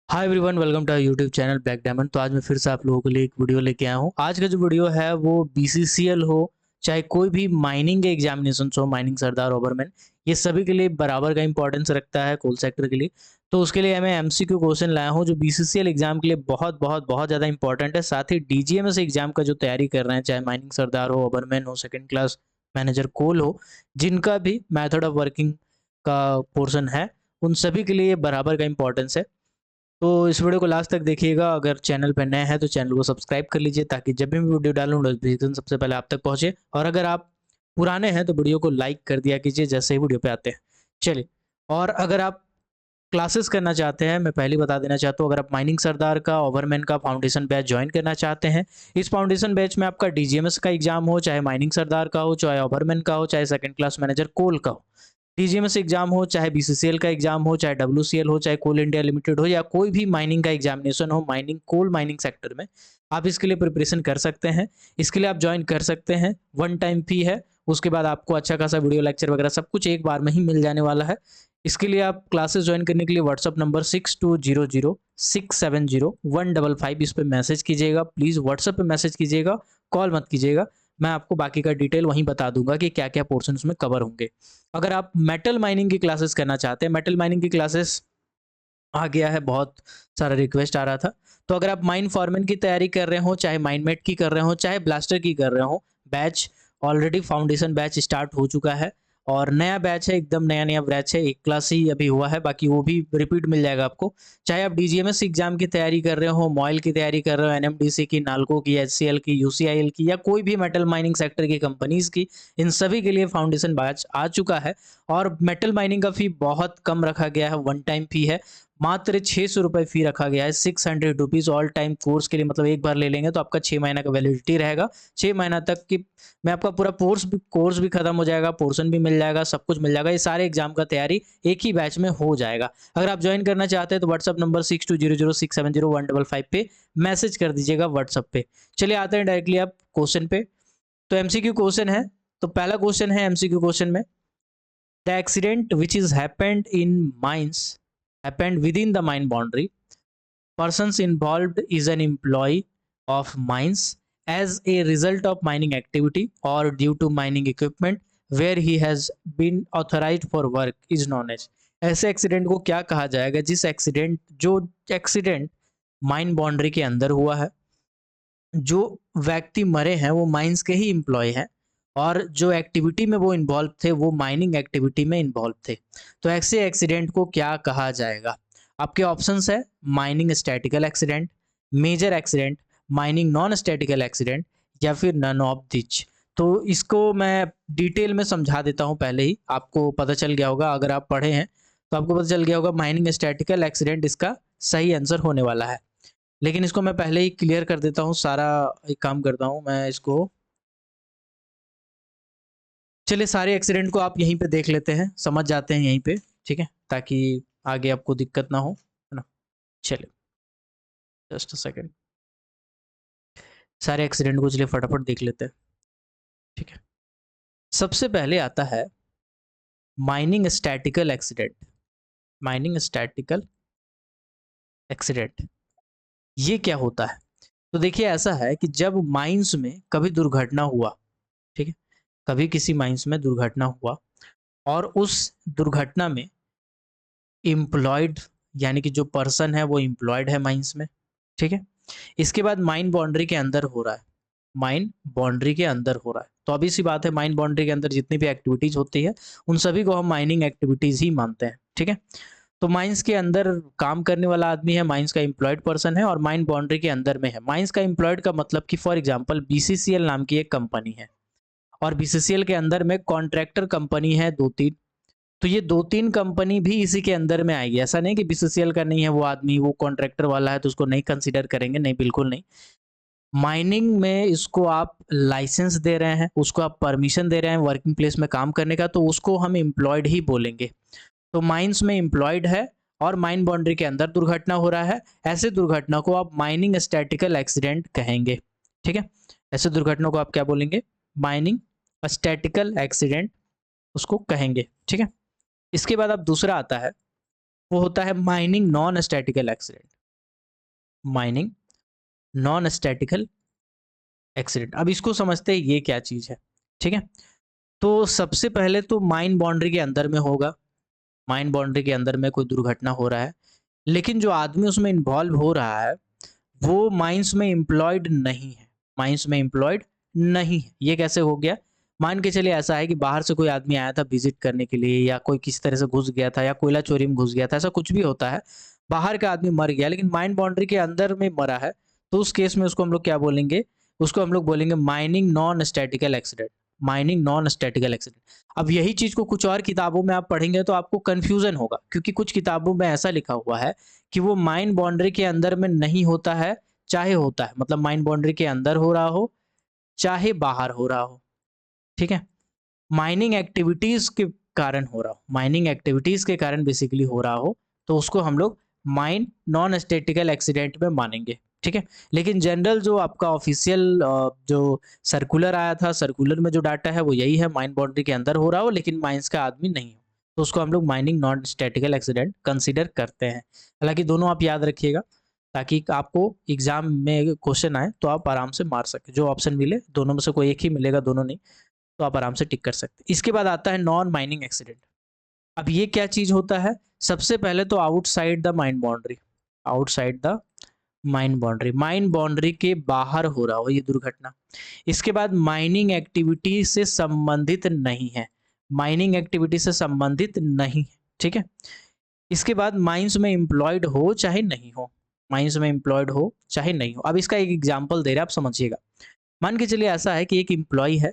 Hi everyone, welcome to YouTube channel black diamond. तो आज मैं फिर से आप लोगों के लिए एक वीडियो लेके आया हूँ। आज का जो वीडियो है वो बीसीसीएल हो, चाहे कोई भी माइनिंग के एग्जामिनेशन हो, माइनिंग सरदार ओवरमैन, ये सभी के लिए बराबर का इंपॉर्टेंस रखता है कोल सेक्टर के लिए। तो उसके लिए मैं एमसीक्यू क्वेश्चन लाया हूँ जो बीसीसीएल एग्जाम के लिए बहुत बहुत बहुत ज़्यादा इंपॉर्टेंट है। साथ ही डीजीएमएस एग्जाम का जो तैयारी कर रहे हैं, चाहे माइनिंग सरदार हो, ओवरमैन हो, सेकेंड क्लास मैनेजर कोल हो, जिनका भी मैथड ऑफ वर्किंग का पोर्शन है, उन सभी के लिए बराबर का इंपॉर्टेंस है। तो इस वीडियो को लास्ट तक देखिएगा। अगर चैनल पर नए हैं तो चैनल को सब्सक्राइब कर लीजिए ताकि जब भी मैं वीडियो डालूं नोटिफिकेशन सबसे पहले आप तक पहुंचे। और अगर आप पुराने हैं तो वीडियो को लाइक कर दिया कीजिए जैसे ही वीडियो पे आते हैं। चलिए, और अगर आप क्लासेस करना चाहते हैं, मैं पहले बता देना चाहता हूँ, अगर आप माइनिंग सरदार का, ओवरमैन का फाउंडेशन बैच ज्वाइन करना चाहते हैं, इस फाउंडेशन बैच में आपका डीजीएमएस का एग्जाम हो, चाहे माइनिंग सरदार का हो, चाहे ओवरमैन का हो, चाहे सेकंड क्लास मैनेजर कोल का हो, डीजीएमएस एग्जाम हो, चाहे बीसीसीएल का एग्जाम हो, चाहे डब्ल्यूसीएल हो, चाहे कोल इंडिया लिमिटेड हो, या कोई भी माइनिंग का एग्जामिनेशन हो माइनिंग कोल माइनिंग सेक्टर में, आप इसके लिए प्रिपरेशन कर सकते हैं। इसके लिए आप ज्वाइन कर सकते हैं। वन टाइम फी है, उसके बाद आपको अच्छा खासा वीडियो लेक्चर वगैरह सब कुछ एक बार में ही मिल जाने वाला है। इसके लिए आप क्लासेस ज्वाइन करने के लिए व्हाट्सअप नंबर 6200670155 इस पर मैसेज कीजिएगा। प्लीज़ व्हाट्सअप पे मैसेज कीजिएगा, कॉल मत कीजिएगा। मैं आपको बाकी का डिटेल वहीं बता दूंगा कि क्या क्या पोर्शन उसमें कवर होंगे। अगर आप मेटल माइनिंग की क्लासेस करना चाहते हैं, मेटल माइनिंग की क्लासेस आ गया है, बहुत सारा रिक्वेस्ट आ रहा था। तो अगर आप माइन फॉरमैन की तैयारी कर रहे हो, चाहे माइनमेट की कर रहे हो, चाहे ब्लास्टर की कर रहे हो, batch already foundation batch start हो चुका है और नया बैच है, एकदम नया नया बैच है। एक क्लास ही अभी हुआ है, बाकी वो भी रिपीट मिल जाएगा आपको। चाहे आप डीजीएमएस एग्जाम की तैयारी कर रहे हो, मॉयल की तैयारी कर रहे हो, एनएमडीसी की, नाल्को की, एचसीएल की, यूसीआईएल की, या कोई भी मेटल माइनिंग सेक्टर की कंपनीज की, इन सभी के लिए फाउंडेशन बैच आ चुका है। और मेटल माइनिंग का फी बहुत कम रखा गया है, वन टाइम फी है, मात्र 600 रुपये फी रखा गया है। 600 रुपीज़ ऑल टाइम कोर्स के लिए, मतलब एक बार ले लेंगे तो आपका 6 महीना का वैलिडिटी रहेगा। 6 महीना तक की में आपका पूरा कोर्स भी खत्म हो जाएगा, पोर्शन भी मिल जाएगा, सब कुछ मिल जाएगा। ये सारे एग्जाम का तैयारी एक ही बैच में हो जाएगा। अगर आप ज्वाइन करना चाहते हैं तो व्हाट्सअप नंबर 6200670155 पे मैसेज कर दीजिएगा व्हाट्सअप पे। चलिए आते हैं डायरेक्टली आप क्वेश्चन पे। तो एमसीक्यू क्वेश्चन है। तो पहला क्वेश्चन है एमसीक्यू क्वेश्चन में, the accident which is happened in mines happened within the mine boundary. Persons involved is an employee of mines as a result of mining activity or due to mining equipment where he has been authorized for work is known as। ऐसे accident को क्या कहा जाएगा जिस accident जो accident mine boundary के अंदर हुआ है, जो व्यक्ति मरे हैं वो माइंस के ही एम्प्लॉय हैं, और जो एक्टिविटी में वो इन्वॉल्व थे वो माइनिंग एक्टिविटी में इन्वॉल्व थे। तो ऐसे एक्सीडेंट को क्या कहा जाएगा? आपके ऑप्शंस है mining statical accident, major accident, mining non statical accident, या फिर नन ऑफ दिच। तो इसको मैं डिटेल में समझा देता हूँ, पहले ही आपको पता चल गया होगा, अगर आप पढ़े हैं तो आपको पता चल गया होगा माइनिंग स्टैटिकल एक्सीडेंट इसका सही आंसर होने वाला है। लेकिन इसको मैं पहले ही क्लियर कर देता हूँ सारा। एक काम करता हूँ मैं इसको, चलिए सारे एक्सीडेंट को आप यहीं पे देख लेते हैं, समझ जाते हैं यहीं पे, ठीक है, ताकि आगे आपको दिक्कत ना हो, है ना। चलिए जस्ट अ सेकेंड, सारे एक्सीडेंट को चलिए फटाफट देख लेते हैं, ठीक है। सबसे पहले आता है mining statical accident. Mining statical accident ये क्या होता है? तो देखिए ऐसा है कि जब माइंस में कभी दुर्घटना हुआ, ठीक है, कभी किसी माइंस में दुर्घटना हुआ और उस दुर्घटना में एम्प्लॉयड, यानी कि जो पर्सन है वो एम्प्लॉयड है माइंस में, ठीक है। इसके बाद माइन बाउंड्री के अंदर हो रहा है, माइन बाउंड्री के अंदर हो रहा है, तो अभी सी बात है, माइन बाउंड्री के अंदर जितनी भी एक्टिविटीज होती है उन सभी को हम माइनिंग एक्टिविटीज ही मानते हैं, ठीक है। तो माइंस के अंदर काम करने वाला आदमी है, माइंस का एम्प्लॉयड पर्सन है और माइन बाउंड्री के अंदर में है। माइंस का एम्प्लॉयड का मतलब कि फॉर एग्जांपल बीसीसीएल नाम की एक कंपनी है और बीसीसीएल के अंदर में कॉन्ट्रैक्टर कंपनी है दो तीन। तो ये दो तीन कंपनी भी इसी के अंदर में आएगी। ऐसा नहीं कि बीसीसीएल का नहीं है वो आदमी, वो कॉन्ट्रैक्टर वाला है तो उसको नहीं कंसीडर करेंगे, नहीं, बिल्कुल नहीं। माइनिंग में इसको आप लाइसेंस दे रहे हैं, उसको आप परमिशन दे रहे हैं वर्किंग प्लेस में काम करने का, तो उसको हम एम्प्लॉयड ही बोलेंगे। तो माइंस में एम्प्लॉयड है और माइन बाउंड्री के अंदर दुर्घटना हो रहा है, ऐसे दुर्घटना को आप माइनिंग स्टैटिकल एक्सीडेंट कहेंगे, ठीक है। ऐसे दुर्घटना को आप क्या बोलेंगे? माइनिंग स्टैटिकल एक्सीडेंट उसको कहेंगे, ठीक है। इसके बाद अब दूसरा आता है, वो होता है mining non statical accident. Mining non statical accident. अब इसको समझते हैं ये क्या चीज़ है, ठीक है। तो सबसे पहले तो माइन बाउंड्री के अंदर में होगा, माइन बाउंड्री के अंदर में कोई दुर्घटना हो रहा है, लेकिन जो आदमी उसमें इन्वॉल्व हो रहा है वो माइंस में एम्प्लॉयड नहीं है, माइंस में एम्प्लॉयड नहीं है। ये कैसे हो गया? मान के चलिए ऐसा है कि बाहर से कोई आदमी आया था विजिट करने के लिए, या कोई किसी तरह से घुस गया था, या कोयला चोरी में घुस गया था, ऐसा कुछ भी होता है। बाहर का आदमी मर गया लेकिन माइन बाउंड्री के अंदर में मरा है, तो उस केस में उसको हम लोग क्या बोलेंगे? उसको हम लोग बोलेंगे mining non statical accident, mining non statical accident. अब यही चीज को कुछ और किताबों में आप पढ़ेंगे तो आपको कंफ्यूजन होगा, क्योंकि कुछ किताबों में ऐसा लिखा हुआ है कि वो माइन बाउंड्री के अंदर में नहीं होता है, चाहे होता है, मतलब माइन बाउंड्री के अंदर हो रहा हो चाहे बाहर हो रहा हो, ठीक है। माइनिंग एक्टिविटीज के कारण हो रहा हो, माइनिंग एक्टिविटीज के कारण बेसिकली हो रहा हो, तो उसको हम लोग माइन नॉन स्टैटिकल एक्सीडेंट में मानेंगे, ठीक है। लेकिन जनरल जो आपका ऑफिशियल जो सर्कुलर आया था, सर्कुलर में जो डाटा है वो यही है, माइन बाउंड्री के अंदर हो रहा हो लेकिन माइंस का आदमी नहीं हो, तो उसको हम लोग mining non statical accident consider करते हैं। हालांकि दोनों आप याद रखिएगा, ताकि आपको एग्जाम में क्वेश्चन आए तो आप आराम से मार सके, जो ऑप्शन मिले दोनों में से कोई एक ही मिलेगा, दोनों नहीं, तो आप आराम से टिक कर सकते हैं। इसके बाद आता है नॉन माइनिंग एक्सीडेंट। अब ये क्या चीज होता है? सबसे पहले तो outside the mine boundary, outside the mine boundary, mine boundary के बाहर हो रहा हो ये दुर्घटना। इसके बाद माइनिंग एक्टिविटी से संबंधित नहीं है, माइनिंग एक्टिविटी से संबंधित नहीं है, ठीक है। इसके बाद माइंस में एम्प्लॉयड हो चाहे नहीं हो, माइंस में एम्प्लॉयड हो चाहे नहीं हो। अब इसका एक एग्जांपल दे रहे हैं, आप समझिएगा। मान के चलिए ऐसा है कि एक एम्प्लॉय है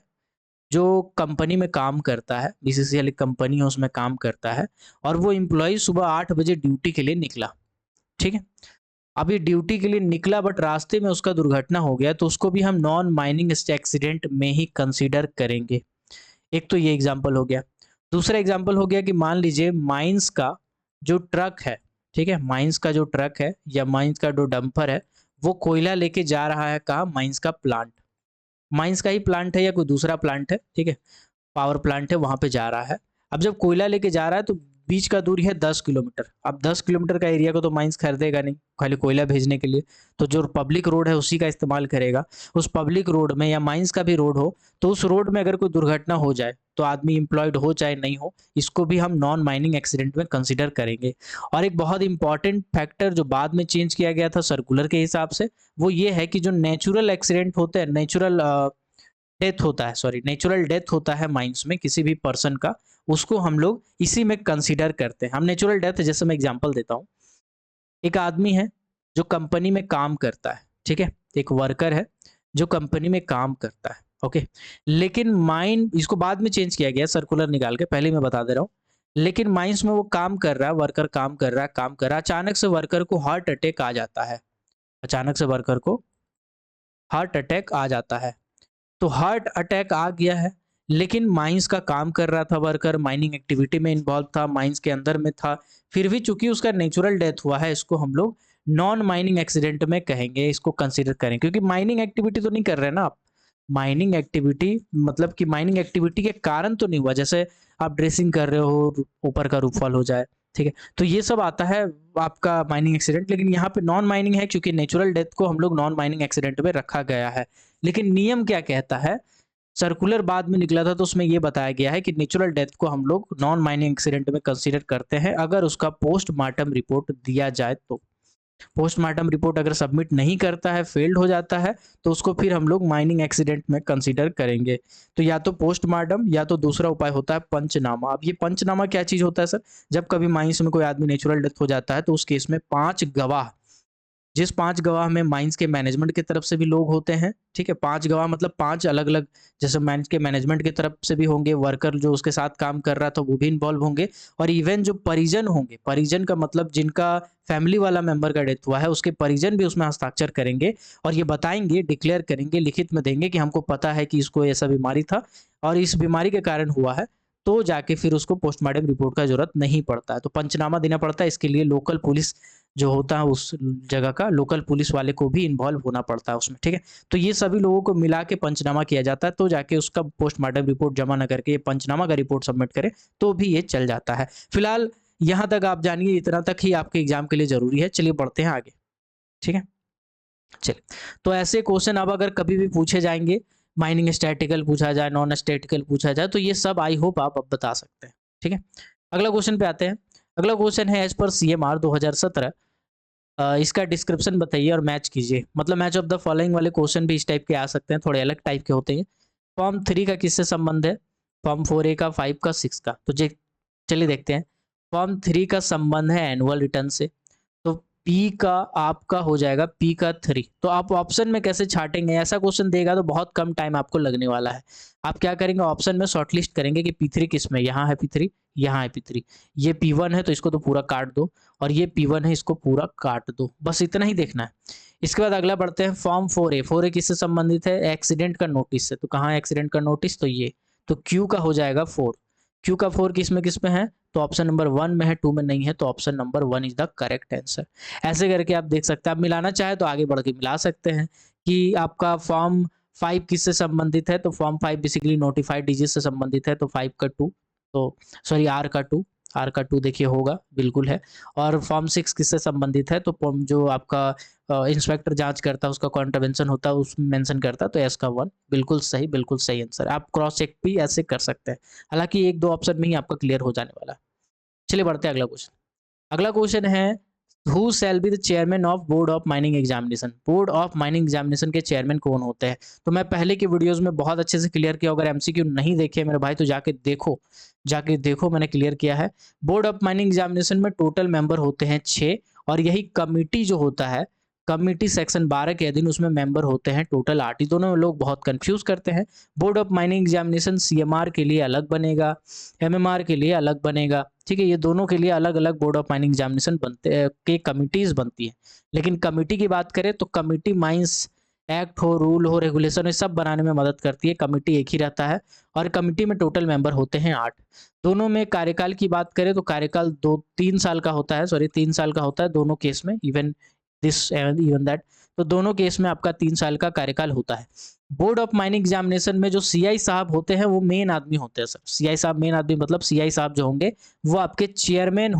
जो कंपनी में काम करता है, बीसीसीएल एक कंपनी है उसमें काम करता है, और वो एम्प्लॉय सुबह 8 बजे ड्यूटी के लिए निकला, ठीक है। अब ये ड्यूटी के लिए निकला बट रास्ते में उसका दुर्घटना हो गया, तो उसको भी हम नॉन माइनिंग एक्सीडेंट में ही कंसीडर करेंगे। एक तो ये एग्जाम्पल हो गया। दूसरा एग्जाम्पल हो गया कि मान लीजिए माइंस का जो ट्रक है, ठीक है, माइंस का जो ट्रक है या माइंस का जो डंपर है, वो कोयला लेके जा रहा है कहाँ? माइंस का प्लांट, माइंस का ही प्लांट है या कोई दूसरा प्लांट है, ठीक है, पावर प्लांट है, वहां पे जा रहा है। अब जब कोयला लेके जा रहा है तो बीच का दूरी है 10 किलोमीटर। अब 10 किलोमीटर का एरिया को तो माइंस खरीदेगा नहीं खाली कोयला भेजने के लिए, तो जो पब्लिक रोड है उसी का इस्तेमाल करेगा। उस पब्लिक रोड में या माइंस का भी रोड हो, तो उस रोड में अगर कोई दुर्घटना हो जाए तो आदमी एम्प्लॉयड हो चाहे नहीं हो, इसको भी हम नॉन माइनिंग एक्सीडेंट में कंसिडर करेंगे। और एक बहुत इंपॉर्टेंट फैक्टर जो बाद में चेंज किया गया था सर्कुलर के हिसाब से, वो ये है कि जो नेचुरल एक्सीडेंट होते हैं, नेचुरल डेथ होता है, सॉरी, नेचुरल डेथ होता है माइंस में किसी भी पर्सन का, उसको हम लोग इसी में कंसीडर करते हैं। हम नेचुरल डेथ, जैसे मैं एग्जांपल देता हूँ, एक आदमी है जो कंपनी में काम करता है, ठीक है, एक वर्कर है जो कंपनी में काम करता है, ओके। लेकिन माइन, इसको बाद में चेंज किया गया सर्कुलर निकाल के, पहले मैं बता दे रहा हूँ। लेकिन माइंस में वो काम कर रहा है, वर्कर काम कर रहा है, काम कर रहा है, अचानक से वर्कर को हार्ट अटैक आ जाता है, अचानक से वर्कर को हार्ट अटैक आ जाता है। तो हार्ट अटैक आ गया है, लेकिन माइंस का काम कर रहा था वर्कर, माइनिंग एक्टिविटी में इन्वॉल्व था, माइंस के अंदर में था, फिर भी चूंकि उसका नेचुरल डेथ हुआ है, इसको हम लोग नॉन माइनिंग एक्सीडेंट में कहेंगे, इसको कंसीडर करें, क्योंकि माइनिंग एक्टिविटी तो नहीं कर रहे हैं ना आप। माइनिंग एक्टिविटी मतलब कि माइनिंग एक्टिविटी के कारण तो नहीं हुआ, जैसे आप ड्रेसिंग कर रहे हो, ऊपर का रूफ फॉल हो जाए, ठीक है, तो ये सब आता है आपका माइनिंग एक्सीडेंट। लेकिन यहाँ पे नॉन माइनिंग है, क्योंकि नेचुरल डेथ को हम लोग नॉन माइनिंग एक्सीडेंट में रखा गया है। लेकिन नियम क्या कहता है? सर्कुलर बाद में निकला था तो उसमें यह बताया गया है कि नेचुरल डेथ को हम लोग नॉन माइनिंग एक्सीडेंट में कंसीडर करते हैं, अगर उसका पोस्टमार्टम रिपोर्ट दिया जाए तो। पोस्टमार्टम रिपोर्ट अगर सबमिट नहीं करता है, फेल्ड हो जाता है, तो उसको फिर हम लोग माइनिंग एक्सीडेंट में कंसीडर करेंगे। तो या तो पोस्टमार्टम या तो दूसरा उपाय होता है पंचनामा। अब ये पंचनामा क्या चीज होता है सर? जब कभी माइंस में कोई आदमी नेचुरल डेथ हो जाता है तो उस केस में 5 गवाह, जिस 5 गवाह में माइंस के मैनेजमेंट की तरफ से भी लोग होते हैं, ठीक है, 5 गवाह मतलब 5 अलग अलग, जैसे माइंस के मैनेजमेंट की तरफ से भी होंगे, वर्कर जो उसके साथ काम कर रहा था वो भी इन्वॉल्व होंगे, और इवन जो परिजन होंगे, परिजन का मतलब जिनका फैमिली वाला मेंबर का डेथ हुआ है उसके परिजन भी उसमें हस्ताक्षर करेंगे, और ये बताएंगे, डिक्लेयर करेंगे, लिखित में देंगे कि हमको पता है कि इसको ऐसा बीमारी था और इस बीमारी के कारण हुआ है, तो जाके फिर उसको पोस्टमार्टम रिपोर्ट का जरूरत नहीं पड़ता है। तो पंचनामा देना पड़ता है, इसके लिए लोकल पुलिस जो होता है उस जगह का, लोकल पुलिस वाले को भी इन्वॉल्व होना पड़ता है उसमें, ठीक है। तो ये सभी लोगों को मिला के पंचनामा किया जाता है, तो जाके उसका पोस्टमार्टम रिपोर्ट जमा न करके ये पंचनामा का रिपोर्ट सबमिट करे तो भी ये चल जाता है। फिलहाल यहाँ तक आप जानिए, इतना तक ही आपके एग्जाम के लिए जरूरी है। चलिए बढ़ते हैं आगे, ठीक है। चलिए, तो ऐसे क्वेश्चन अब अगर कभी भी पूछे जाएंगे, माइनिंग स्टैटिकल पूछा जाए, नॉन स्टैटिकल पूछा जाए, तो ये सब आई होप आप अब बता सकते हैं। ठीक है, अगला क्वेश्चन पे आते हैं। अगला क्वेश्चन है एज पर CMR 2017 इसका डिस्क्रिप्शन बताइए और मैच कीजिए। मतलब मैच ऑफ द फॉलोइंग वाले क्वेश्चन भी इस टाइप के आ सकते हैं, थोड़े अलग टाइप के होते हैं। फॉर्म 3 का किससे संबंध है? फॉर्म 4A का, 5 का, 6 का। तो चलिए देखते हैं। फॉर्म 3 का संबंध है एनुअल रिटर्न से, तो पी का आपका हो जाएगा पी का 3। तो आप ऑप्शन में कैसे छाटेंगे? ऐसा क्वेश्चन देगा तो बहुत कम टाइम आपको लगने वाला है। आप क्या करेंगे, ऑप्शन में शॉर्टलिस्ट करेंगे कि P3 किस में, यहाँ है P3, यहाँ है P3, ये P1 है तो इसको तो पूरा काट दो, और ये P1 है इसको पूरा काट दो, बस इतना ही देखना है। इसके बाद अगला बढ़ते हैं, फॉर्म 4A। 4A किससे संबंधित है? एक्सीडेंट का नोटिस से। तो कहाँ है एक्सीडेंट का नोटिस? तो ये, तो क्यू का हो जाएगा 4। क्यू का 4 किस में है? तो ऑप्शन नंबर 1 में है, 2 में नहीं है, तो option number 1 is the correct answer. ऐसे करके आप देख सकते हैं। आप मिलाना चाहे तो आगे बढ़ के मिला सकते हैं कि आपका फॉर्म 5 किससे संबंधित है? तो फॉर्म 5 बेसिकली नोटिफाइड डिजीज से संबंधित है, तो 5 का 2, तो सॉरी आर का 2 देखिए होगा, बिल्कुल है। और फॉर्म 6 किससे संबंधित है? तो जो आपका इंस्पेक्टर जांच करता है उसका कॉन्ट्रवेंशन होता है, उसमें मेंशन करता है, तो एस का 1 बिल्कुल सही आंसर। आप क्रॉस चेक भी ऐसे कर सकते हैं, हालांकि एक दो ऑप्शन में ही आपका क्लियर हो जाने वाला है। चलिए बढ़ते हैं अगला क्वेश्चन। अगला क्वेश्चन है, who shall be the chairman of board of mining examination? Board of mining examination के चेयरमैन कौन होते हैं? तो मैं पहले की वीडियोस में बहुत अच्छे से क्लियर किया, अगर एमसीक्यू नहीं देखे मेरे भाई तो जाके देखो मैंने क्लियर किया है। बोर्ड ऑफ माइनिंग एग्जामिनेशन में टोटल मेंबर होते हैं 6, और यही कमिटी जो होता है, कमिटी सेक्शन 12 के अधीन, उसमें मेंबर होते हैं टोटल 8। ही दोनों लोग बहुत कंफ्यूज करते हैं। Board of mining examination CMR के लिए अलग बनेगा, MMR के लिए अलग बनेगा। ठीक है, ये दोनों के लिए अलग अलग बोर्ड ऑफ माइनिंग एग्जामिनेशन बनते के कमिटीज बनती है। लेकिन कमिटी की बात करें तो कमिटी माइंस एक्ट हो, रूल हो, रेगुलेशन हो, सब बनाने में मदद करती है। कमिटी एक ही रहता है, और कमिटी में टोटल मेंबर होते हैं 8। दोनों में कार्यकाल की बात करें तो कार्यकाल 3 साल का होता है, सॉरी 3 साल का होता है दोनों केस में, इवन दैट। तो दोनों केस में आपका 3 साल का कार्यकाल होता है। बोर्ड ऑफ माइनिंग एग्जामिनेशन में जो CI साहब होते हैं वो मेन आदमी होते हैं सर। CI साहब मेन आदमी, मतलब CI साहब जो होंगे वो आपके चेयरमैन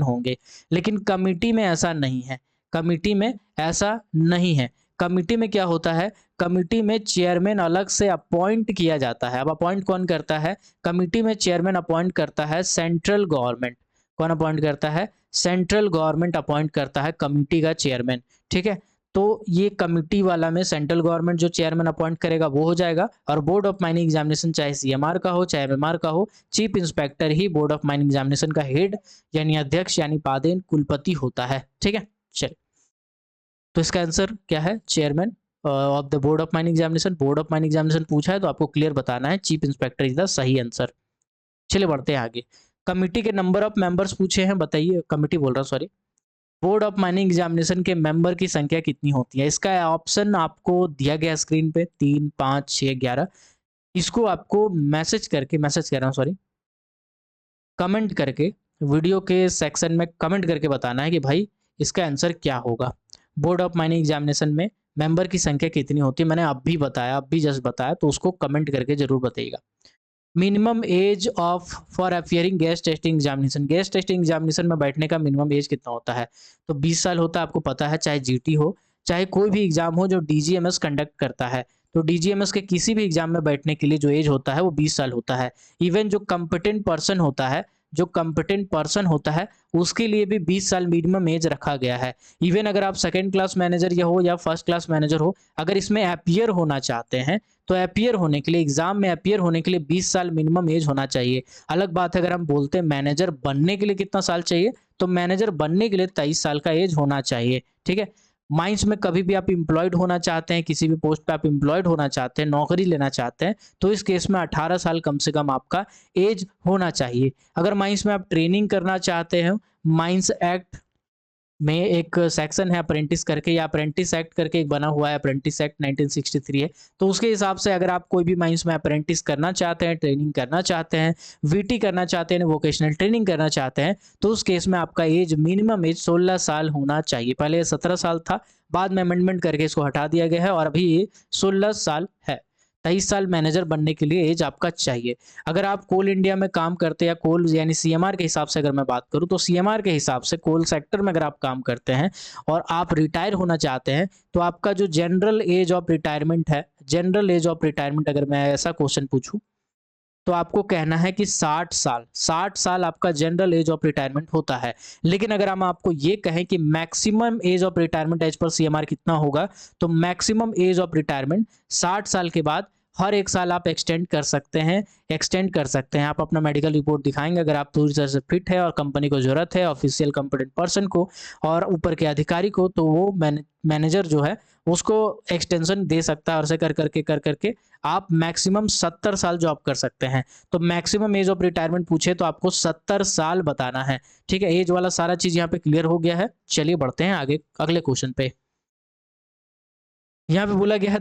होंगे। लेकिन कमिटी में ऐसा नहीं है, कमिटी में ऐसा नहीं है। कमिटी में क्या होता है, कमिटी में चेयरमैन अलग से अपॉइंट किया जाता है। अब अपॉइंट कौन करता है? कमिटी में चेयरमैन अपॉइंट करता है सेंट्रल गवर्नमेंट। कौन अपॉइंट करता है? सेंट्रल गवर्नमेंट अपॉइंट करता है कमिटी का चेयरमैन। ठीक है, तो ये कमिटी वाला में सेंट्रल गवर्नमेंट जो चेयरमैन अपॉइंट करेगा वो हो जाएगा। और बोर्ड ऑफ माइनिंग एग्जामिनेशन चाहे CMR का हो चाहे MMR का हो, chief inspector he board of mining examination का हेड यानी अध्यक्ष यानी पादेन कुलपति होता है। ठीक है, चलिए, तो इसका आंसर क्या है? Chairman of the board of mining examination. Board of mining examination पूछा है तो आपको क्लियर बताना है, चीफ इंस्पेक्टर इज द सही आंसर। चलिए बढ़ते हैं आगे। कमिटी के नंबर ऑफ मेंबर्स पूछे हैं, बताइए, कमिटी बोल रहा हूँ sorry, board of mining examination के मेंबर की संख्या कितनी होती है? इसका ऑप्शन आपको दिया गया स्क्रीन पे, 3, 5, 6, 11। इसको आपको मैसेज कर रहा हूँ सॉरी, कमेंट करके, वीडियो के सेक्शन में कमेंट करके बताना है कि भाई इसका आंसर क्या होगा। बोर्ड ऑफ माइनिंग एग्जामिनेशन में मेंबर की संख्या कितनी होती है? मैंने अभी जस्ट बताया, तो उसको कमेंट करके जरूर बताइएगा। Minimum age of for appearing gas testing examination. Gas testing examination में बैठने का मिनिमम एज कितना होता है? तो 20 साल होता है, आपको पता है। चाहे GT हो, चाहे कोई भी एग्जाम हो जो DGMS कंडक्ट करता है, तो DGMS के किसी भी एग्जाम में बैठने के लिए जो एज होता है वो 20 साल होता है। इवन जो कंपिटेंट पर्सन होता है उसके लिए भी 20 साल मिनिमम एज रखा गया है। इवन अगर आप सेकेंड क्लास मैनेजर या फर्स्ट क्लास मैनेजर हो, अगर इसमें अपियर होना चाहते हैं तो अपियर होने के लिए, एग्जाम में अपियर होने के लिए 20 साल मिनिमम एज होना चाहिए। अलग बात है अगर हम बोलते हैं मैनेजर बनने के लिए कितना साल चाहिए, तो मैनेजर बनने के लिए 23 साल का एज होना चाहिए। ठीक है, माइंस में कभी भी आप इंप्लॉयड होना चाहते हैं, किसी भी पोस्ट पे आप इंप्लॉयड होना चाहते हैं, नौकरी लेना चाहते हैं, तो इस केस में 18 साल कम से कम आपका एज होना चाहिए। अगर माइंस में आप ट्रेनिंग करना चाहते हैं, माइंस एक्ट में एक सेक्शन है अप्रेंटिस करके, या अप्रेंटिस एक्ट करके एक बना हुआ है, अप्रेंटिस एक्ट 1963 है, तो उसके हिसाब से अगर आप कोई भी माइंस में अप्रेंटिस करना चाहते हैं, ट्रेनिंग करना चाहते हैं, VT करना चाहते हैं, वोकेशनल ट्रेनिंग करना चाहते हैं, तो उस केस में आपका एज, मिनिमम एज 16 साल होना चाहिए। पहले ये 17 साल था, बाद में अमेंडमेंट करके इसको हटा दिया गया है और अभी ये 16 साल है। 23 साल मैनेजर बनने के लिए एज आपका चाहिए। अगर आप कोल इंडिया में काम करते हैं या कोल यानी सीएमआर के हिसाब से अगर मैं बात करूं तो सीएमआर के हिसाब से कोल सेक्टर में अगर आप काम करते हैं और आप रिटायर होना चाहते हैं तो आपका जो जनरल एज ऑफ रिटायरमेंट है, जनरल एज ऑफ रिटायरमेंट अगर मैं ऐसा क्वेश्चन पूछूं तो आपको कहना है कि 60 साल, 60 साल आपका जनरल एज ऑफ रिटायरमेंट होता है। लेकिन अगर हम आपको ये कहें कि maximum age of retirement age पर सीएमआर कितना होगा, तो मैक्सिमम एज ऑफ रिटायरमेंट 60 साल के बाद हर एक साल आप एक्सटेंड कर सकते हैं, एक्सटेंड कर सकते हैं। आप अपना मेडिकल रिपोर्ट दिखाएंगे अगर आप पूरी तरह से फिट है और कंपनी को जरूरत है ऑफिशियल कंपिटेंट पर्सन को और ऊपर के अधिकारी को, तो वो मैनेजर जो है उसको एक्सटेंशन दे सकता है और ऐसे कर करके आप मैक्सिमम 70 साल जॉब कर सकते हैं। तो मैक्सिमम एज ऑफ रिटायरमेंट पूछे तो आपको 70 साल बताना है। ठीक है, एज वाला सारा चीज यहाँ पे क्लियर हो गया है। चलिए बढ़ते हैं आगे अगले क्वेश्चन पे। यहाँ पे बोला गया है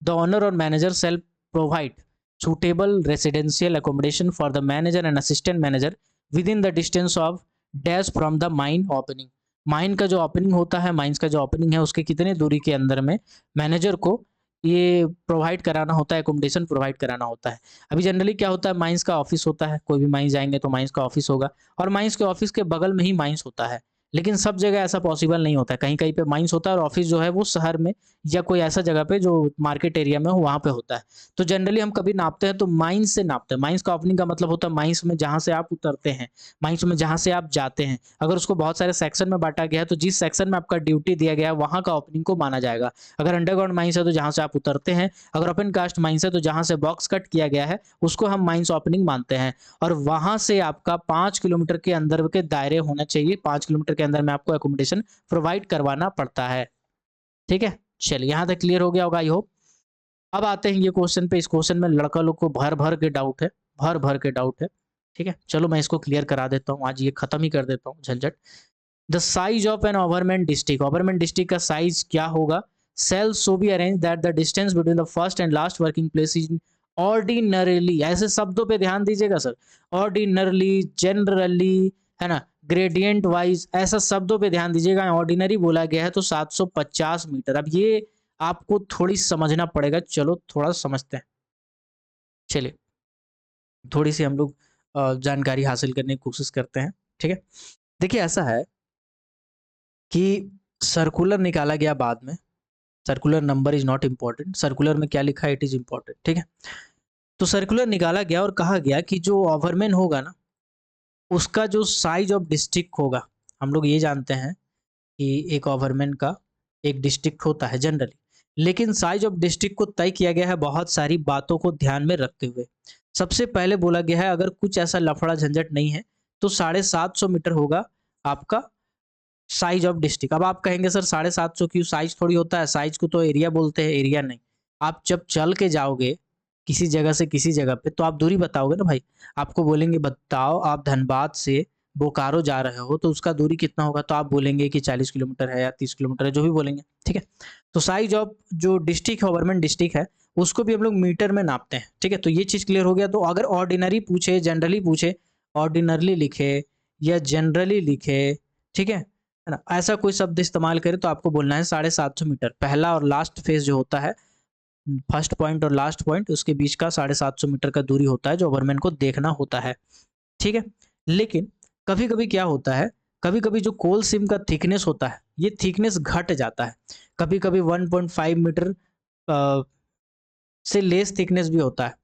द ओनर और manager shall provide suitable residential accommodation for the manager and assistant manager within the distance of dash from the mine opening। Mine का जो ओपनिंग होता है, माइंस का जो ओपनिंग है उसके कितने दूरी के अंदर में मैनेजर को ये प्रोवाइड कराना होता है, एकोमोडेशन प्रोवाइड कराना होता है। अभी जनरली क्या होता है, माइंस का ऑफिस होता है, कोई भी माइंस जाएंगे तो माइंस का ऑफिस होगा और माइंस के ऑफिस के बगल में ही माइंस होता है। लेकिन सब जगह ऐसा पॉसिबल नहीं होता है, कहीं कहीं पे माइंस होता है और ऑफिस जो है वो शहर में या कोई ऐसा जगह पे जो मार्केट एरिया में हो वहाँ पे होता है। तो जनरली हम कभी नापते हैं तो माइंस से नापते हैं। माइंस का ओपनिंग का मतलब होता है माइंस में जहाँ से आप उतरते हैं, माइंस में जहाँ से आप जाते हैं। अगर उसको बहुत सारे सेक्शन में बांटा गया है तो जिस सेक्शन में आपका ड्यूटी दिया गया है वहाँ का ओपनिंग को माना जाएगा। अगर अंडरग्राउंड माइंस है तो जहाँ से आप उतरते हैं, अगर ओपन कास्ट माइंस है तो जहाँ से बॉक्स कट किया गया है उसको हम माइंस ओपनिंग मानते हैं। और वहाँ से आपका 5 किलोमीटर के अंदर के दायरे होना चाहिए, 5 किलोमीटर के अंदर में आपको एकोमोडेशन प्रोवाइड करवाना पड़ता है। ठीक है, चलिए यहाँ तक क्लियर हो गया होगा आई होप। अब आते हैं ये क्वेश्चन पे। इस क्वेश्चन में लड़का लोग को भर भर के डाउट है, भर भर के डाउट है। ठीक है, चलो मैं इसको क्लियर करा देता हूँ, आज ये खत्म ही कर देता हूँ झंझट। The size of an overman district, overman district का साइज क्या होगा? Shall so be arrange that the distance between the first and last working place is ordinarily, ऐसे शब्दों पे ध्यान दीजिएगा सर, ऑर्डिनरली, जनरली, है ना, ग्रेडियंट वाइज, ऐसा शब्दों पे ध्यान दीजिएगा। ऑर्डिनरी बोला गया है तो 750 मीटर। अब ये आपको थोड़ी समझना पड़ेगा, चलो थोड़ा समझते हैं। चलिए थोड़ी सी हम लोग जानकारी हासिल करने की कोशिश करते हैं। ठीक है, देखिए ऐसा है कि सर्कुलर निकाला गया बाद में, circular number is not important, circular में क्या लिखा है इट इज इम्पॉर्टेंट। ठीक है, तो सर्कुलर निकाला गया और कहा गया कि जो ओवरमैन होगा ना उसका जो साइज ऑफ डिस्ट्रिक्ट होगा, हम लोग ये जानते हैं कि एक ओवरमैन का एक डिस्ट्रिक्ट होता है जनरली, लेकिन साइज ऑफ डिस्ट्रिक्ट को तय किया गया है बहुत सारी बातों को ध्यान में रखते हुए। सबसे पहले बोला गया है अगर कुछ ऐसा लफड़ा झंझट नहीं है तो 750 मीटर होगा आपका साइज ऑफ डिस्ट्रिक्ट। अब आप कहेंगे सर 750 क्यों, साइज थोड़ी होता है, साइज को तो एरिया बोलते हैं, एरिया नहीं। आप जब चल के जाओगे किसी जगह से किसी जगह पे तो आप दूरी बताओगे ना भाई। आपको बोलेंगे बताओ आप धनबाद से बोकारो जा रहे हो तो उसका दूरी कितना होगा, तो आप बोलेंगे कि 40 किलोमीटर है या 30 किलोमीटर है, जो भी बोलेंगे। ठीक है, तो साइज ऑफ जो डिस्ट्रिक्ट है, गवर्नमेंट डिस्ट्रिक्ट है, उसको भी हम लोग मीटर में नापते हैं। ठीक है, तो ये चीज़ क्लियर हो गया। तो अगर ऑर्डिनरी पूछे, जनरली पूछे, ऑर्डिनरली लिखे या जनरली लिखे, ठीक है ना, ऐसा कोई शब्द इस्तेमाल करे तो आपको बोलना है 750 मीटर। पहला और लास्ट फेज जो होता है, फर्स्ट पॉइंट और लास्ट पॉइंट, उसके बीच का 750 मीटर का दूरी होता है जो ओवरमैन को देखना होता है। ठीक है, लेकिन कभी कभी क्या होता है, कभी कभी जो कोल सीम का थिकनेस होता है ये थिकनेस घट जाता है। कभी कभी 1.5 मीटर से लेस थिकनेस भी होता है।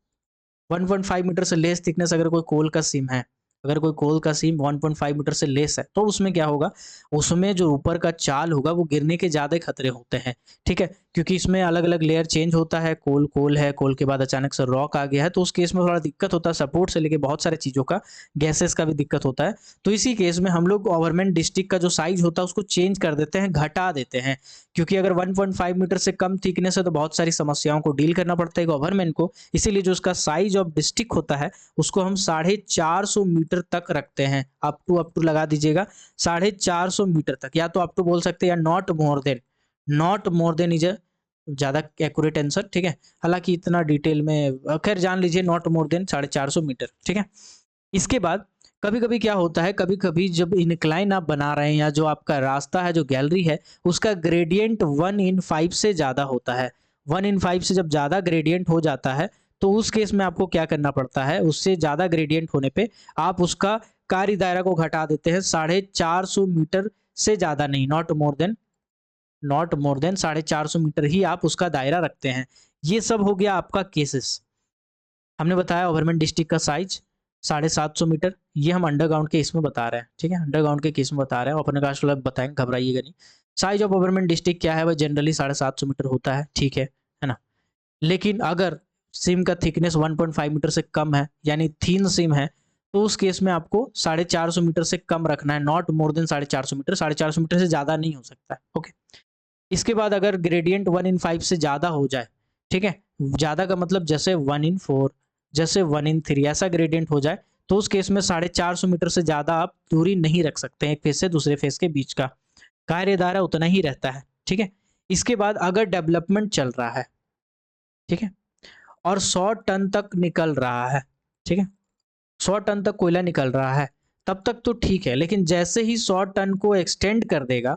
1.5 मीटर से लेस थिकनेस अगर कोई कोल का सीम है, अगर कोई कोल का सीम 1.5 मीटर से लेस है तो उसमें क्या होगा, उसमें जो ऊपर का चाल होगा वो गिरने के ज़्यादा खतरे होते हैं। ठीक है, क्योंकि इसमें अलग अलग लेयर चेंज होता है, कोल कोल है, कोल के बाद अचानक से रॉक आ गया है तो उस केस में थोड़ा दिक्कत होता है, सपोर्ट से लेके बहुत सारे चीज़ों का, गैसेस का भी दिक्कत होता है। तो इसी केस में हम लोग गवर्नमेंट डिस्ट्रिक्ट का जो साइज होता है उसको चेंज कर देते हैं, घटा देते हैं। क्योंकि अगर 1.5 मीटर से कम थिकनेस है तो बहुत सारी समस्याओं को डील करना पड़ता है गवर्नमेंट को, इसीलिए जो उसका साइज ऑफ डिस्ट्रिक्ट होता है उसको हम 450 मीटर तक रखते हैं। अप टू लगा दीजिएगा 450 मीटर तक, या तो अप टू बोल सकते हैं या not more then, not more then is ज़्यादा एक्यूरेट आंसर। ठीक है, हालांकि इतना डिटेल में खैर जान लीजिए, नॉट मोर देन 450 मीटर। ठीक है, इसके बाद कभी कभी क्या होता है, कभी कभी जब इनक्लाइन आप बना रहे हैं या जो आपका रास्ता है, जो गैलरी है, उसका ग्रेडियंट 1/5 से ज़्यादा होता है। 1/5 से जब ज़्यादा ग्रेडियंट हो जाता है तो उस केस में आपको क्या करना पड़ता है, उससे ज़्यादा ग्रेडियंट होने पे आप उसका कार्य दायरा को घटा देते हैं 450 मीटर से ज़्यादा नहीं, नॉट मोर देन 450 मीटर ही आप उसका दायरा रखते हैं। ये सब हो गया आपका केसेस। हमने बताया ओवरमैन डिस्ट्रिक्ट का साइज 750 मीटर, ये हम अंडरग्राउंड के इसमें बता रहे हैं, ठीक है, अंडरग्राउंड के केस में बता रहे हैं, ओपन कास्ट वाला बताएंगे, घबराइएगा नहीं। साइज ऑफ ओवरमैन डिस्ट्रिक्ट क्या है, वह जनरली 750 मीटर होता है, ठीक है ना। लेकिन अगर सिम का थिकनेस 1.5 मीटर से कम है, यानी थीन सिम है, तो उस केस में आपको 450 मीटर से कम रखना है, not more than 450 metre, 450 metre से ज़्यादा नहीं हो सकता है, ओके। इसके बाद अगर ग्रेडियंट 1/5 से ज़्यादा हो जाए, ठीक है, ज़्यादा का मतलब जैसे 1/4, जैसे 1/3 ऐसा ग्रेडियंट हो जाए, तो उस केस में 450 मीटर से ज़्यादा आप दूरी नहीं रख सकते हैं एक फेस से दूसरे फेस के बीच का, कार्य दायरा उतना ही रहता है, ठीक है। इसके बाद अगर डेवलपमेंट चल रहा है, ठीक है, और 100 टन तक निकल रहा है, ठीक है, 100 टन तक कोयला निकल रहा है, तब तक तो ठीक है। लेकिन जैसे ही 100 टन को एक्सटेंड कर देगा,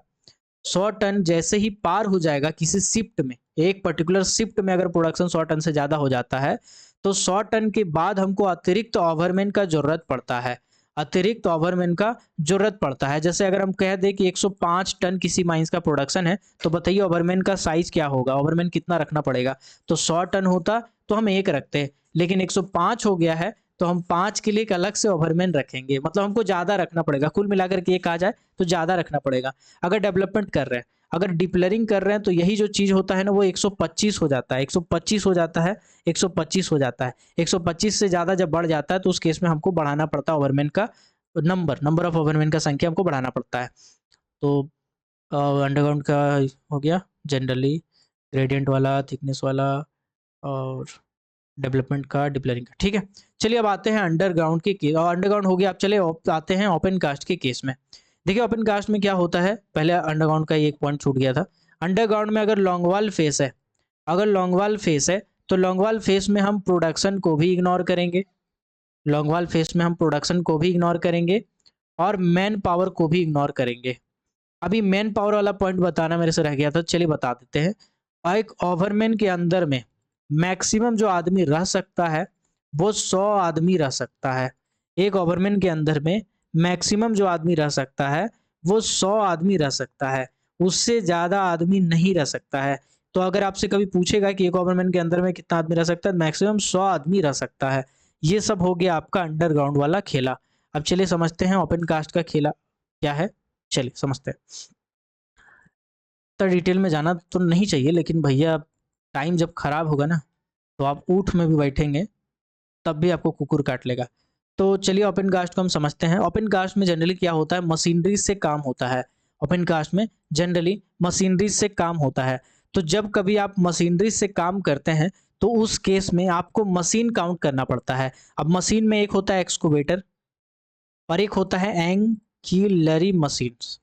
100 टन जैसे ही पार हो जाएगा किसी शिफ्ट में, एक पर्टिकुलर शिफ्ट में अगर प्रोडक्शन 100 टन से ज़्यादा हो जाता है, तो 100 टन के बाद हमको अतिरिक्त ओवरमैन का ज़रूरत पड़ता है, अतिरिक्त ओवरमैन का ज़रूरत पड़ता है। जैसे अगर हम कह दें कि 105 टन किसी माइंस का प्रोडक्शन है, तो बताइए ओवरमैन का साइज क्या होगा, ओवरमैन कितना रखना पड़ेगा। तो 100 टन होता तो हम एक रखते, लेकिन 105 हो गया है तो हम 5 के लिए एक अलग से ओवरमैन रखेंगे, मतलब हमको ज़्यादा रखना पड़ेगा, कुल मिलाकर के एक आ जाए तो ज़्यादा रखना पड़ेगा। अगर डेवलपमेंट कर रहे हैं, अगर डिप्लरिंग कर रहे हैं, तो यही जो चीज़ होता है ना, वो 125 हो जाता है, 125 हो जाता है, 125 हो जाता है। 125 से ज़्यादा जब बढ़ जाता है तो उस केस में हमको बढ़ाना पड़ता है ओवरमैन का नंबर ऑफ ओवरमैन का संख्या हमको बढ़ाना पड़ता है। तो अंडरग्राउंड का हो गया जनरली, ग्रेडियंट वाला, थिकनेस वाला, और डेवलपमेंट का, डिप्लरिंग का, ठीक है। चलिए अब आते हैं अंडरग्राउंड के केस, और अंडरग्राउंड हो गया, अब चले आते हैं ओपन कास्ट के केस में। देखिए ओपन कास्ट में क्या होता है, पहले अंडरग्राउंड का एक पॉइंट छूट गया था। अंडरग्राउंड में अगर लॉन्गवाल फेस है, अगर लॉन्गवाल फेस है, तो लॉन्गवाल फेस में हम प्रोडक्शन को भी इग्नोर करेंगे, लॉन्गवाल फेस में हम प्रोडक्शन को भी इग्नोर करेंगे और मैन पावर को भी इग्नोर करेंगे। अभी मैन पावर वाला पॉइंट बताना मेरे से रह गया था, चलिए बता देते हैं। एक ओवरमैन के अंदर में मैक्सिमम जो आदमी रह सकता है वो 100 आदमी रह सकता है। एक ओवरमैन के अंदर में मैक्सिमम जो आदमी रह सकता है वो 100 आदमी रह सकता है, उससे ज़्यादा आदमी नहीं रह सकता है। तो अगर आपसे कभी पूछेगा कि एक ओवरमैन के अंदर में कितना आदमी रह सकता है, मैक्सिमम 100 आदमी रह सकता है। ये सब हो गया आपका अंडरग्राउंड वाला खेला। अब चलिए समझते हैं ओपन कास्ट का खेला क्या है, चलिए समझते हैं। तो डिटेल में जाना तो नहीं चाहिए, लेकिन भैया टाइम जब खराब होगा ना, तो आप ऊँट में भी बैठेंगे तब भी आपको कुकुर काट लेगा। तो चलिए ओपन कास्ट को हम समझते हैं। ओपन कास्ट में जनरली क्या होता है, मशीनरी से काम होता है। ओपन कास्ट में जनरली मशीनरी से काम होता है। तो जब कभी आप मशीनरी से काम करते हैं तो उस केस में आपको मशीन काउंट करना पड़ता है। अब मशीन में एक होता है एक्सकूवेटर और एक होता है एंकिलरी मशीन्स।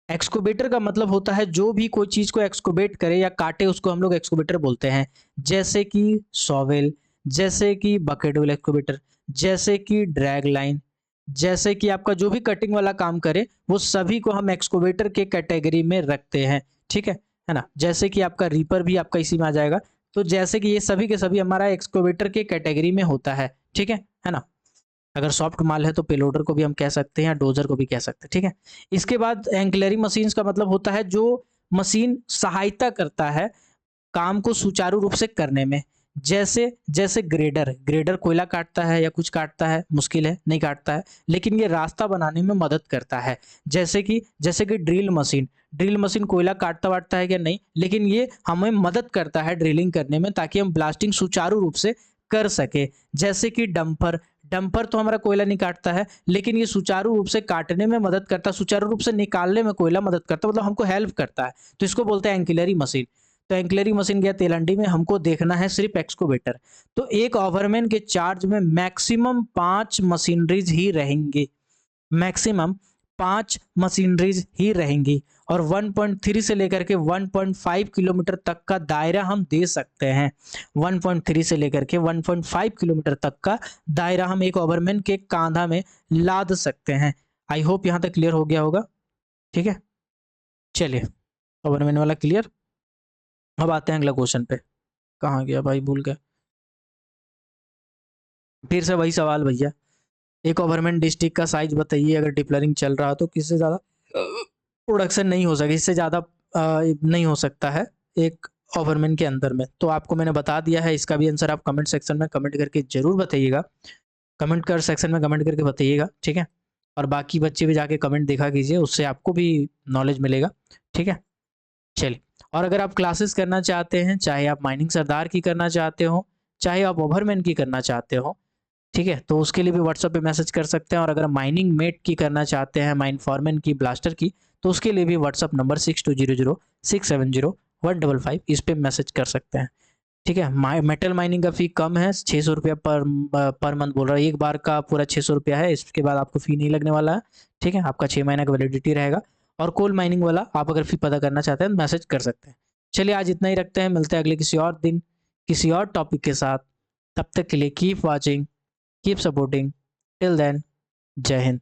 एक्सकूवेटर का मतलब होता है जो भी कोई चीज़ को एक्सकूवेट करे या काटे उसको हम लोग एक्सकूवेटर बोलते हैं। जैसे कि शॉवेल, जैसे कि बकेट व्हील एक्सकूवेटर, जैसे कि ड्रैग लाइन, जैसे कि आपका जो भी कटिंग वाला काम करे वो सभी को हम एक्सकूवेटर के कैटेगरी में रखते हैं, ठीक है ना। जैसे कि आपका रीपर भी आपका इसी में आ जाएगा। तो जैसे कि ये सभी के सभी हमारा एक्सकूवेटर के कैटेगरी में होता है, ठीक है ना। अगर सॉफ्ट माल है तो पेलोडर को भी हम कह सकते हैं या डोजर को भी कह सकते हैं, ठीक है। इसके बाद एंक्लरी मशीन्स का मतलब होता है जो मशीन सहायता करता है काम को सुचारू रूप से करने में। जैसे जैसे ग्रेडर, ग्रेडर कोयला काटता है या कुछ काटता है, मुश्किल है नहीं काटता है, लेकिन ये रास्ता बनाने में मदद करता है। जैसे कि ड्रिल मशीन, ड्रिल मशीन कोयला काटता वाटता है क्या, नहीं, लेकिन ये हमें मदद करता है ड्रिलिंग करने में ताकि हम ब्लास्टिंग सुचारू रूप से कर सके। जैसे कि डंपर, डंपर तो हमारा कोयला नहीं काटता है, लेकिन ये सुचारू रूप से काटने में मदद करता है, सुचारू रूप से निकालने में कोयला मदद करता है, मतलब हमको हेल्प करता है, तो इसको बोलते हैं एंकिलरी मशीन। तो एंकिलरी मशीन गया तेलंडी में, हमको देखना है सिर्फ एक्सकूवेटर। तो एक ओवरमैन के चार्ज में मैक्सिमम 5 मशीनरीज ही रहेंगी, मैक्सिमम 5 मशीनरीज ही रहेंगी, और 1.3 से लेकर के 1.5 किलोमीटर तक का दायरा हम दे सकते हैं। 1.3 से लेकर के 1.5 किलोमीटर तक का दायरा हम एक ओवरमैन के कांधा में लाद सकते हैं। आई होप यहाँ तक क्लियर हो गया होगा, ठीक है। चलिए ओवरमैन वाला क्लियर। अब आते हैं अगला क्वेश्चन पे। कहाँ गया भाई, भूल गया। फिर से वही सवाल भैया, एक गवर्नमेंट डिस्ट्रिक्ट का साइज बताइए अगर डिप्लरिंग चल रहा हो तो किससे ज़्यादा प्रोडक्शन नहीं हो सके, इससे ज़्यादा नहीं हो सकता है एक गवर्नमेंट के अंदर में। तो आपको मैंने बता दिया है, इसका भी आंसर आप कमेंट सेक्शन में कमेंट करके ज़रूर बताइएगा। कमेंट कर सेक्शन में कमेंट करके बताइएगा, ठीक है। और बाकी बच्चे भी जाके कमेंट देखा कीजिए, उससे आपको भी नॉलेज मिलेगा, ठीक है। चलिए, और अगर आप क्लासेस करना चाहते हैं, चाहे आप माइनिंग सरदार की करना चाहते हो, चाहे आप ओवरमैन की करना चाहते हो, ठीक है, तो उसके लिए भी व्हाट्सएप पे मैसेज कर सकते हैं। और अगर माइनिंग मेट की करना चाहते हैं, माइन फॉरमैन की, ब्लास्टर की, तो उसके लिए भी व्हाट्सएप नंबर 6200670155 इस पे मैसेज कर सकते हैं, ठीक है। मेटल माइनिंग का फ़ी कम है, 600 रुपया पर मंथ बोल रहा है, एक बार का पूरा 600 रुपया है, इसके बाद आपको फ़ी नहीं लगने वाला है, ठीक है। आपका 6 महीने का वैलिडिटी रहेगा। और कोल माइनिंग वाला आप अगर फ़ी पता करना चाहते हैं मैसेज कर सकते हैं। चलिए आज इतना ही रखते हैं, मिलते हैं अगले किसी और दिन किसी और टॉपिक के साथ। तब तक के लिए keep watching, keep supporting, till then, जय हिंद।